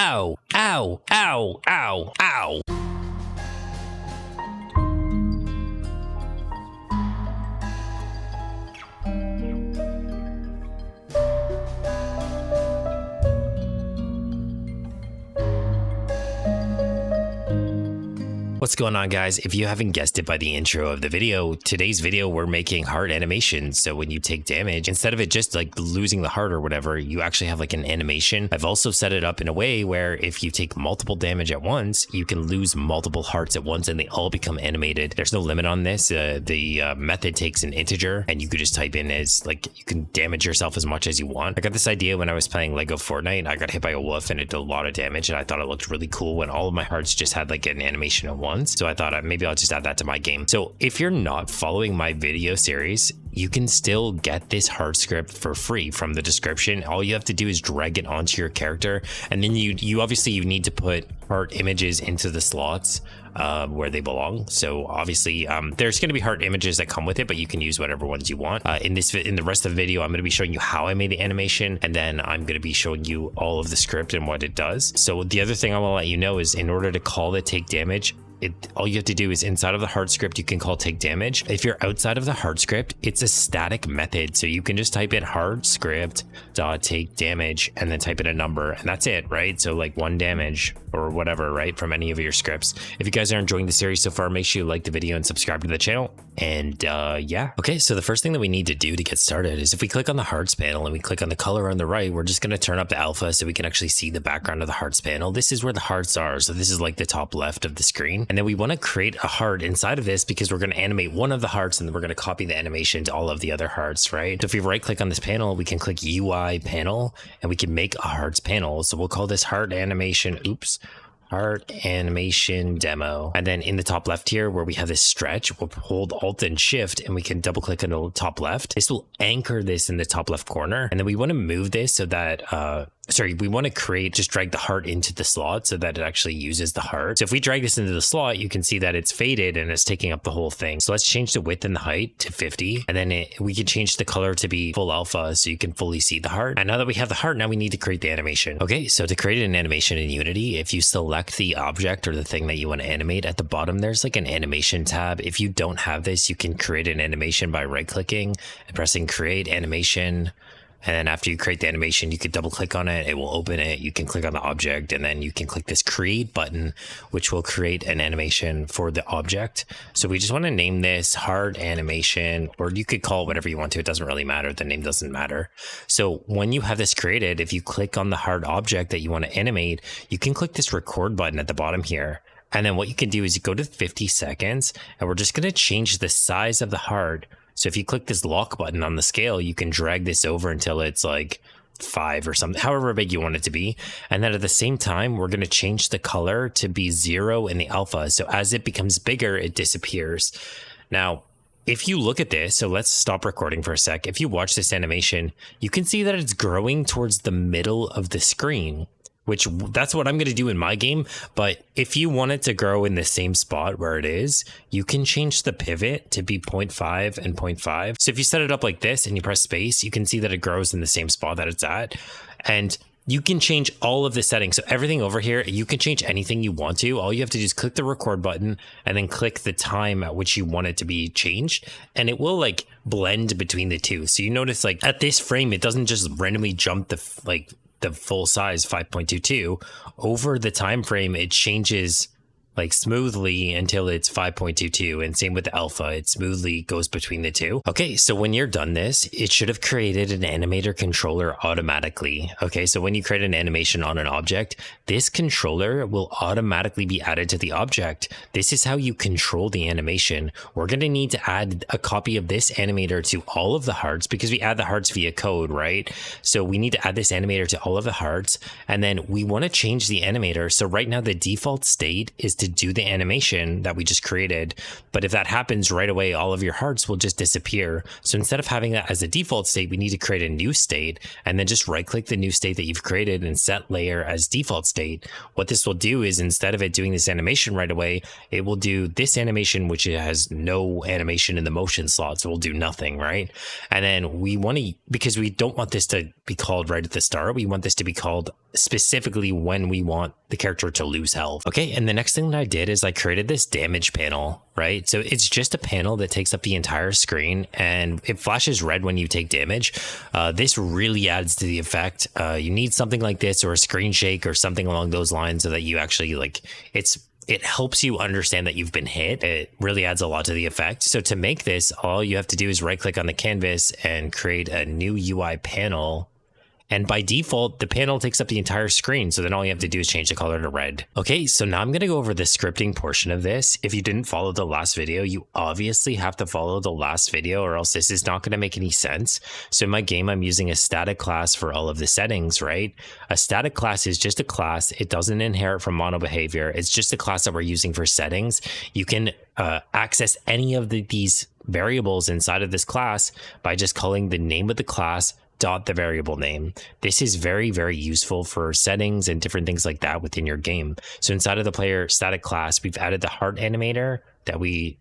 Ow, ow, ow, ow, ow. What's going on, guys? If you haven't guessed it by the intro of the video, today's video we're making heart animations. So when you take damage, instead of it just like losing the heart or whatever, you actually have like an animation. I've also set it up in a way where if you take multiple damage at once, you can lose multiple hearts at once and they all become animated. There's no limit on this. The method takes an integer and you could just type in as like you can damage yourself as much as you want. I got this idea when I was playing Lego Fortnite. I got hit by a wolf and it did a lot of damage and I thought it looked really cool when all of my hearts just had like an animation at once. So I thought maybe I'll just add that to my game. So if you're not following my video series, you can still get this heart script for free from the description. All you have to do is drag it onto your character, and then you obviously need to put heart images into the slots where they belong. So obviously there's going to be heart images that come with it, but you can use whatever ones you want. In the rest of the video, I'm going to be showing you how I made the animation, and then I'm going to be showing you all of the script and what it does. So the other thing I want to let you know is in order to call the take damage, all you have to do is inside of the heart script, you can call take damage. If you're outside of the heart script, it's a static method. So you can just type in heart script dot take damage and then type in a number, and that's it, right? So like 1 damage or whatever, right? From any of your scripts. If you guys are enjoying the series so far, make sure you like the video and subscribe to the channel. And yeah. Okay, so the first thing that we need to do to get started is if we click on the hearts panel and we click on the color on the right, we're just going to turn up the alpha so we can actually see the background of the hearts panel. This is where the hearts are. So this is like the top left of the screen. And then we want to create a heart inside of this because we're going to animate one of the hearts and then we're going to copy the animation to all of the other hearts, right? So if we right click on this panel, we can click UI panel and we can make a hearts panel. So we'll call this heart animation, heart animation demo. And then in the top left here where we have this stretch, we'll hold Alt and Shift and we can double click on the top left. This will anchor this in the top left corner. And then we want to move this so that we want to just drag the heart into the slot so that it actually uses the heart. So if we drag this into the slot, you can see that it's faded and it's taking up the whole thing. So let's change the width and the height to 50. And then we can change the color to be full alpha so you can fully see the heart. And now that we have the heart, now we need to create the animation. Okay, so to create an animation in Unity, if you select the object or the thing that you want to animate, at the bottom, there's like an animation tab. If you don't have this, you can create an animation by right clicking and pressing create animation. And then after you create the animation, you can double click on it. It will open it. You can click on the object and then you can click this create button, which will create an animation for the object. So we just want to name this heart animation, or you could call it whatever you want to. It doesn't really matter. The name doesn't matter. So when you have this created, if you click on the heart object that you want to animate, you can click this record button at the bottom here. And then what you can do is you go to 50 seconds and we're just going to change the size of the heart. So if you click this lock button on the scale, you can drag this over until it's like 5 or something, however big you want it to be. And then at the same time, we're going to change the color to be 0 in the alpha. So as it becomes bigger, it disappears. Now, if you look at this, so let's stop recording for a sec. If you watch this animation, you can see that it's growing towards the middle of the screen, which that's what I'm going to do in my game. But if you want it to grow in the same spot where it is, you can change the pivot to be 0.5 and 0.5. So if you set it up like this and you press space, you can see that it grows in the same spot that it's at. And you can change all of the settings. So everything over here, you can change anything you want to. All you have to do is click the record button and then click the time at which you want it to be changed. And it will like blend between the two. So you notice like at this frame, it doesn't just randomly jump the full size 5.22 over the time frame. It changes like smoothly until it's 5.22, and same with the alpha, it smoothly goes between the two. Okay, so when you're done this, it should have created an animator controller automatically. Okay, so when you create an animation on an object, this controller will automatically be added to the object. This is how you control the animation. We're going to need to add a copy of this animator to all of the hearts because we add the hearts via code, right? So we need to add this animator to all of the hearts, and then we want to change the animator. So right now the default state is to do the animation that we just created, but if that happens right away, all of your hearts will just disappear. So instead of having that as a default state, we need to create a new state and then just right click the new state that you've created and set layer as default state. What this will do is instead of it doing this animation right away, it will do this animation, which has no animation in the motion slot, so we'll do nothing, right? And then we want to, because we don't want this to be called right at the start, we want this to be called specifically when we want the character to lose health. Okay, and the next thing that I did is I created this damage panel, right? So it's just a panel that takes up the entire screen and it flashes red when you take damage. This really adds to the effect. You need something like this or a screen shake or something along those lines so that you actually like, it helps you understand that you've been hit. It really adds a lot to the effect. So to make this, all you have to do is right click on the canvas and create a new UI panel. And by default, the panel takes up the entire screen. So then all you have to do is change the color to red. Okay, so now I'm going to go over the scripting portion of this. If you didn't follow the last video, you obviously have to follow the last video or else this is not going to make any sense. So in my game, I'm using a static class for all of the settings, right? A static class is just a class. It doesn't inherit from mono behavior. It's just a class that we're using for settings. You can access any of these variables inside of this class by just calling the name of the class dot the variable name. This is very, very useful for settings and different things like that within your game. So inside of the player static class, we've added the heart animator that the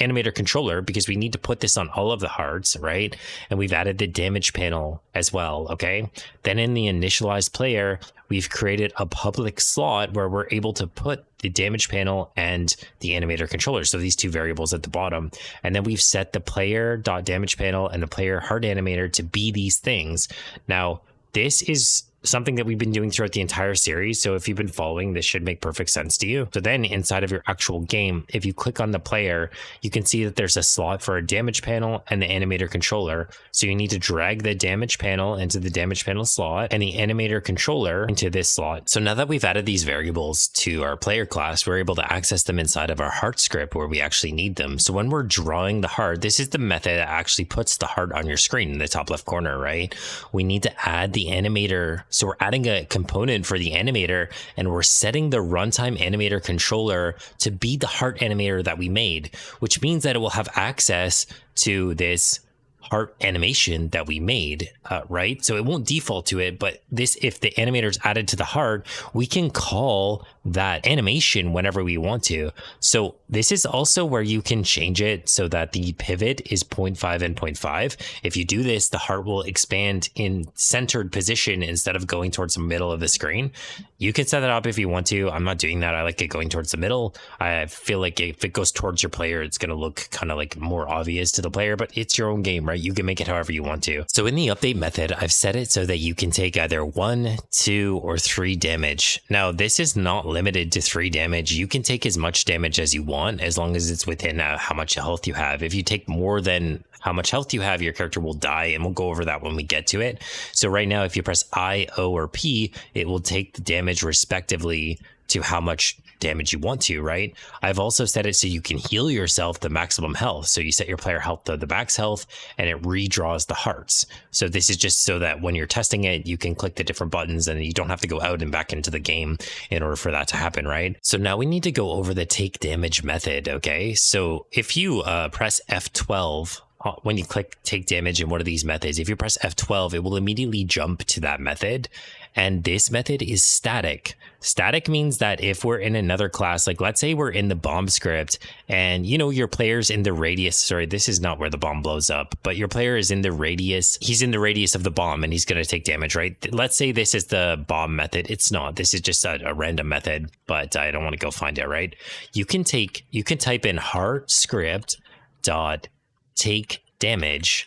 animator controller, because we need to put this on all of the hearts, right? And we've added the damage panel as well, okay? Then in the initialized player, we've created a public slot where we're able to put the damage panel and the animator controller. So these two variables at the bottom. And then we've set the player.damage panel and the player heart animator to be these things. Now, this is something that we've been doing throughout the entire series. So if you've been following, this should make perfect sense to you. So then inside of your actual game, if you click on the player, you can see that there's a slot for a damage panel and the animator controller. So you need to drag the damage panel into the damage panel slot and the animator controller into this slot. So now that we've added these variables to our player class, we're able to access them inside of our heart script where we actually need them. So when we're drawing the heart, this is the method that actually puts the heart on your screen in the top left corner, right? We need to add the animator. So we're adding a component for the animator and we're setting the runtime animator controller to be the heart animator that we made, which means that it will have access to this heart animation that we made, right? So it won't default to it, but this, if the animator is added to the heart, we can call that animation whenever we want to. So this is also where you can change it so that the pivot is 0.5 and 0.5. If you do this, the heart will expand in centered position instead of going towards the middle of the screen. You can set that up if you want to. I'm not doing that. I like it going towards the middle. I feel like if it goes towards your player, it's going to look kind of like more obvious to the player, but it's your own game, right? You can make it however you want to. So in the update method, I've set it so that you can take either 1, 2, or 3 damage. Now, this is not limited to 3 damage. You can take as much damage as you want, as long as it's within how much health you have. If you take more than how much health you have, your character will die, and we'll go over that when we get to it. So right now, if you press I, O, or P, it will take the damage respectively to how much damage you want to, right? I've also set it so you can heal yourself the maximum health. So you set your player health to the max health and it redraws the hearts. So this is just so that when you're testing it, you can click the different buttons and you don't have to go out and back into the game in order for that to happen, right? So now we need to go over the take damage method, okay? So if you press F12, when you click take damage in one of these methods, if you press F12, it will immediately jump to that method. And this method is static. Static means that if we're in another class, like let's say we're in the bomb script and you know, your player's in the radius, sorry, this is not where the bomb blows up, but your player is in the radius, he's in the radius of the bomb and he's going to take damage, right? Let's say this is the bomb method. It's not, this is just a random method, but I don't want to go find it, right? You can type in heart script dot take damage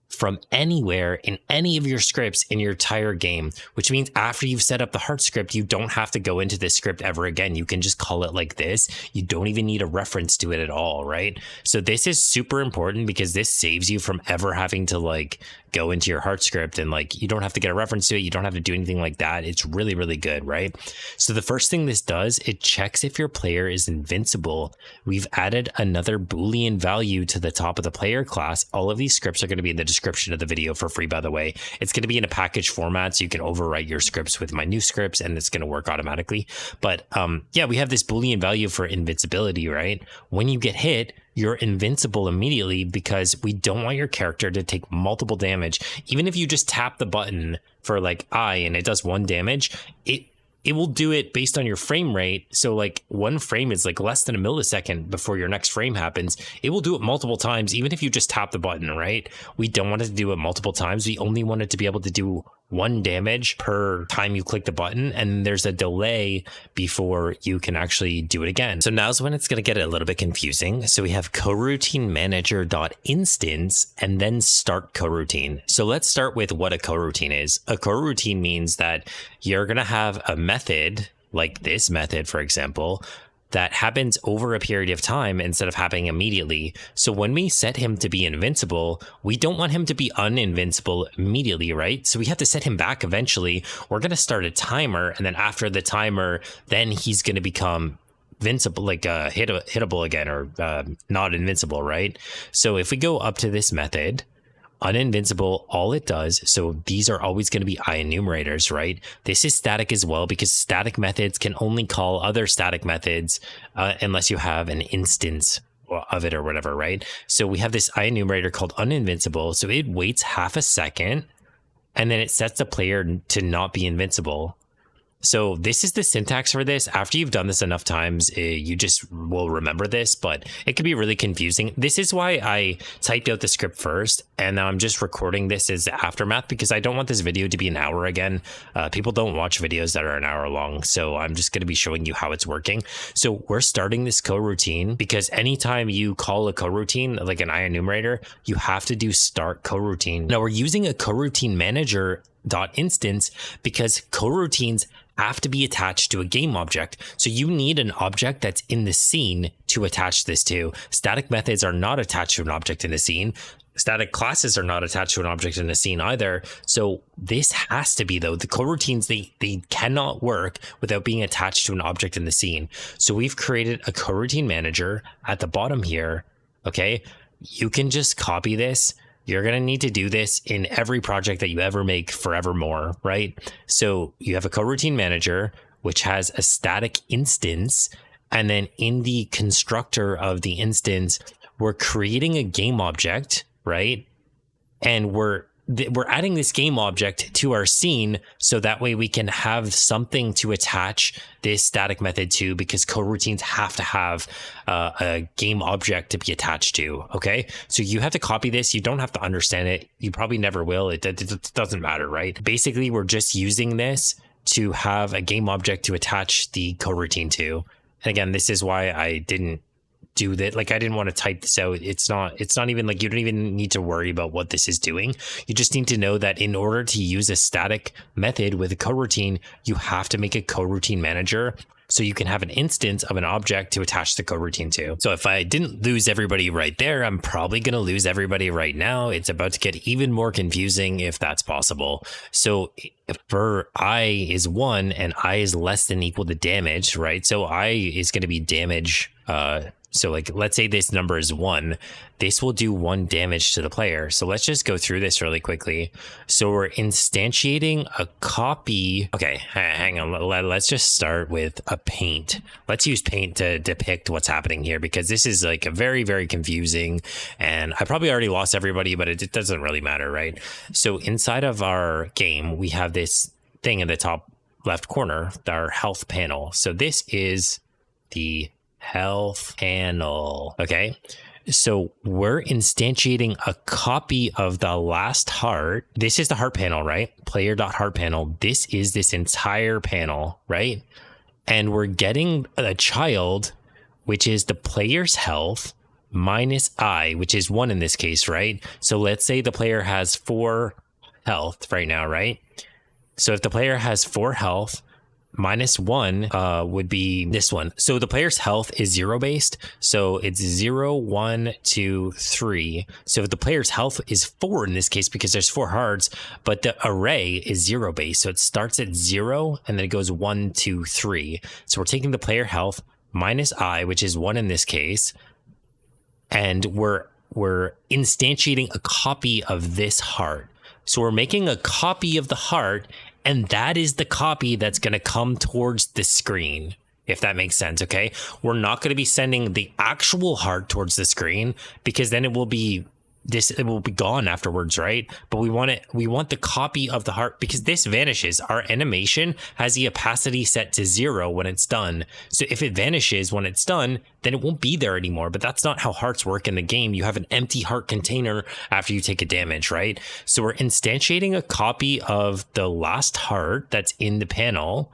from anywhere in any of your scripts in your entire game, which means after you've set up the heart script, you don't have to go into this script ever again. You can just call it like this. You don't even need a reference to it at all, right? So this is super important because this saves you from ever having to like go into your heart script and like, you don't have to get a reference to it. You don't have to do anything like that. It's really, really good, right? So the first thing this does, it checks if your player is invincible. We've added another Boolean value to the top of the player class. All of these scripts are going to be in the description of the video for free, by the way. It's going to be in a package format, so you can overwrite your scripts with my new scripts and it's going to work automatically. But yeah, we have this Boolean value for invincibility, right? When you get hit, you're invincible immediately because we don't want your character to take multiple damage. Even if you just tap the button for like I and it does 1 damage, it will do it based on your frame rate. So like 1 frame is like less than a millisecond before your next frame happens. It will do it multiple times, even if you just tap the button, right? We don't want it to do it multiple times. We only want it to be able to do 1 damage per time you click the button, and there's a delay before you can actually do it again. So now's when it's going to get a little bit confusing. So we have coroutine manager.instance and then start coroutine. So let's start with what a coroutine is. A coroutine means that you're going to have a method like this method, for example, that happens over a period of time instead of happening immediately. So when we set him to be invincible, we don't want him to be uninvincible immediately, right? So we have to set him back eventually. We're going to start a timer, and then after the timer, then he's going to become invincible, like hittable again, or not invincible, right? So if we go up to this method, uninvincible, all it does, so these are always going to be enumerators, right? This is static as well, because static methods can only call other static methods unless you have an instance of it or whatever, right? So we have this enumerator called uninvincible, so it waits half a second and then it sets the player to not be invincible. So this is the syntax for this. After you've done this enough times, you just will remember this, but it can be really confusing. This is why I typed out the script first, and now I'm just recording this as aftermath, because I don't want this video to be an hour again. People don't watch videos that are an hour long, so I'm just going to be showing you how it's working. So we're starting this coroutine because anytime you call a coroutine, like an enumerator, you have to do start coroutine. Now we're using a coroutine manager.instance because coroutines have to be attached to a game object. So you need an object that's in the scene to attach this to. Static methods are not attached to an object in the scene. Static classes are not attached to an object in the scene either. So this has to be, though, the coroutines, they cannot work without being attached to an object in the scene. So we've created a coroutine manager at the bottom here. Okay, you can just copy this. You're going to need to do this in every project that you ever make forevermore, right? So you have a coroutine manager, which has a static instance. And then in the constructor of the instance, we're creating a game object, right? And we're adding this game object to our scene, so that way we can have something to attach this static method to, because coroutines have to have a game object to be attached to. Okay, so you have to copy this. You don't have to understand it. You probably never will. It doesn't matter, right? Basically, we're just using this to have a game object to attach the coroutine to. And again, this is why I didn't do that. Like, I didn't want to type this out. It's not even like, you don't even need to worry about what this is doing. You just need to know that in order to use a static method with a coroutine, you have to make a coroutine manager, so you can have an instance of an object to attach the coroutine to. So if I didn't lose everybody right there, I'm probably going to lose everybody right now. It's about to get even more confusing if that's possible. So for I is 1 and I is less than equal to damage, right? So I is going to be damage. So like, let's say this number is 1, this will do 1 damage to the player. So let's just go through this really quickly. So we're instantiating a copy. Okay, hang on. Let's just start with a paint. Let's use paint to depict what's happening here, because this is like a very, very confusing, and I probably already lost everybody, but it doesn't really matter, right? So inside of our game, we have this thing in the top left corner, our health panel. So this is the health panel. Okay, so we're instantiating a copy of the last heart. This is the heart panel, right? Player.heart panel. This is this entire panel, right? And we're getting a child, which is the player's health minus I, which is 1 in this case, right? So let's say the player has 4 health right now, right? So if the player has 4 health, minus 1 would be this one. So the player's health is 0 based. So it's 0, 1, 2, 3. So the player's health is 4 in this case, because there's 4 hearts, but the array is 0 based. So it starts at 0 and then it goes 1, 2, 3. So we're taking the player health minus I, which is 1 in this case, and we're instantiating a copy of this heart. So we're making a copy of the heart, and that is the copy that's going to come towards the screen, if that makes sense, okay? We're not going to be sending the actual heart towards the screen, because then it will be it will be gone afterwards, right? But we want the copy of the heart, because this vanishes. Our animation has the opacity set to 0 when it's done. So if it vanishes when it's done, then it won't be there anymore. But that's not how hearts work in the game. You have an empty heart container after you take a damage, right? So we're instantiating a copy of the last heart that's in the panel,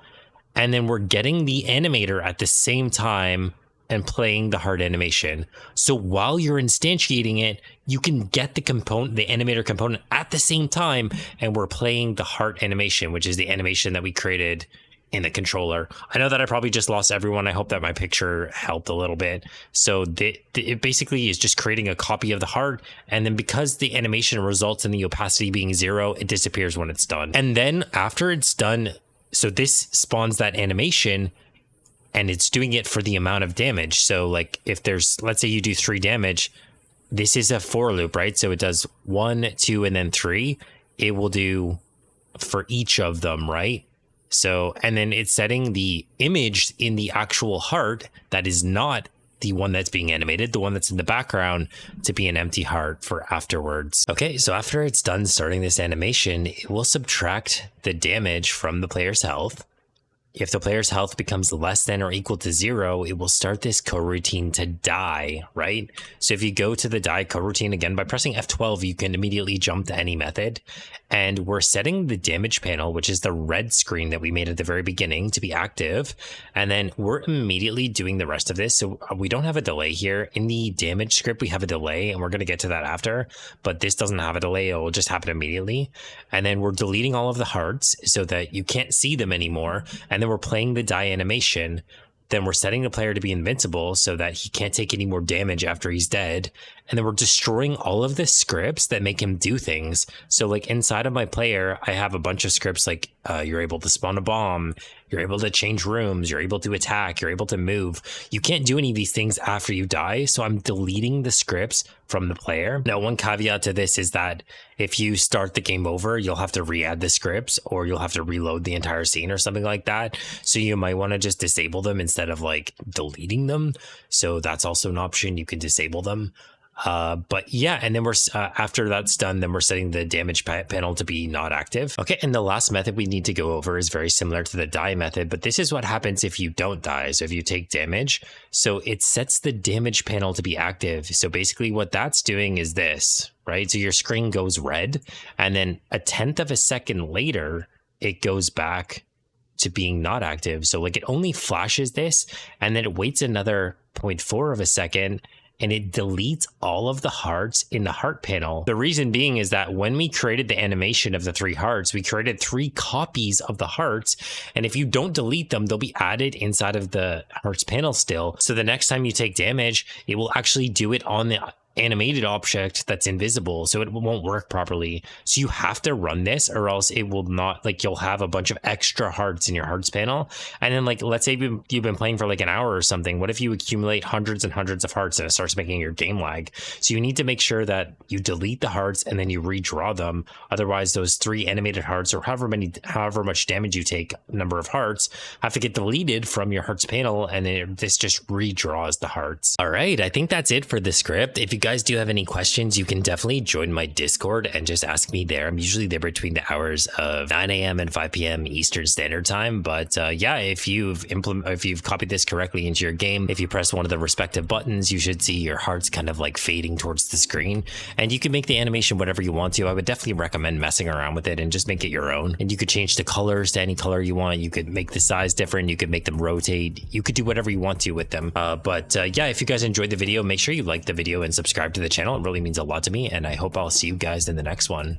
and then we're getting the animator at the same time and playing the heart animation. So while you're instantiating it, you can get the component, the animator component, at the same time, and we're playing the heart animation, which is the animation that we created in the controller. I know that I probably just lost everyone. I hope that my picture helped a little bit. So it basically is just creating a copy of the heart, and then because the animation results in the opacity being 0, it disappears when it's done. And then after it's done, so this spawns that animation, and it's doing it for the amount of damage. So like if there's, let's say you do 3 damage, this is a for loop, right? So it does 1, 2, and then 3. It will do for each of them, right? So, and then it's setting the image in the actual heart that is not the one that's being animated, the one that's in the background, to be an empty heart for afterwards. Okay, so after it's done starting this animation, it will subtract the damage from the player's health. If the player's health becomes less than or equal to 0, it will start this coroutine to die, right? So if you go to the die coroutine again, by pressing F12, you can immediately jump to any method. And we're setting the damage panel, which is the red screen that we made at the very beginning, to be active. And then we're immediately doing the rest of this. So we don't have a delay here. In the damage script, we have a delay, and we're going to get to that after. But this doesn't have a delay. It will just happen immediately. And then we're deleting all of the hearts so that you can't see them anymore. And then we're playing the die animation. Then we're setting the player to be invincible so that he can't take any more damage after he's dead. And then we're destroying all of the scripts that make him do things. So like inside of my player, I have a bunch of scripts like you're able to spawn a bomb, you're able to change rooms, you're able to attack, you're able to move. You can't do any of these things after you die. So I'm deleting the scripts from the player. Now, one caveat to this is that if you start the game over, you'll have to re-add the scripts, or you'll have to reload the entire scene or something like that. So you might want to just disable them instead of like deleting them. So that's also an option. You can disable them. But yeah, and then we're after that's done, then we're setting the damage panel to be not active. Okay, and the last method we need to go over is very similar to the die method, but this is what happens if you don't die. So if you take damage, so it sets the damage panel to be active. So basically what that's doing is this, right? So your screen goes red, and then 1/10 of a second later, it goes back to being not active. So like it only flashes this, and then it waits another 0.4 of a second, and it deletes all of the hearts in the heart panel. The reason being is that when we created the animation of the 3 hearts, we created 3 copies of the hearts. And if you don't delete them, they'll be added inside of the hearts panel still. So the next time you take damage, it will actually do it on the animated object that's invisible, so it won't work properly. So you have to run this, or else it will not, like, you'll have a bunch of extra hearts in your hearts panel. And then, like, let's say you've been playing for like an hour or something. What if you accumulate hundreds and hundreds of hearts and it starts making your game lag? So you need to make sure that you delete the hearts and then you redraw them. Otherwise, those 3 animated hearts, or however much damage you take, number of hearts, have to get deleted from your hearts panel, and then this just redraws the hearts. All right, I think that's it for the script. If you guys do have any questions, you can definitely join my Discord and just ask me there. I'm usually there between the hours of 9 a.m. and 5 p.m. Eastern Standard Time. But yeah, if you've copied this correctly into your game, if you press one of the respective buttons, you should see your hearts kind of like fading towards the screen, and you can make the animation whatever you want to. I would definitely recommend messing around with it and just make it your own. And you could change the colors to any color you want. You could make the size different. You could make them rotate. You could do whatever you want to with them. But yeah, if you guys enjoyed the video, make sure you like the video and subscribe to the channel. It really means a lot to me, and I hope I'll see you guys in the next one.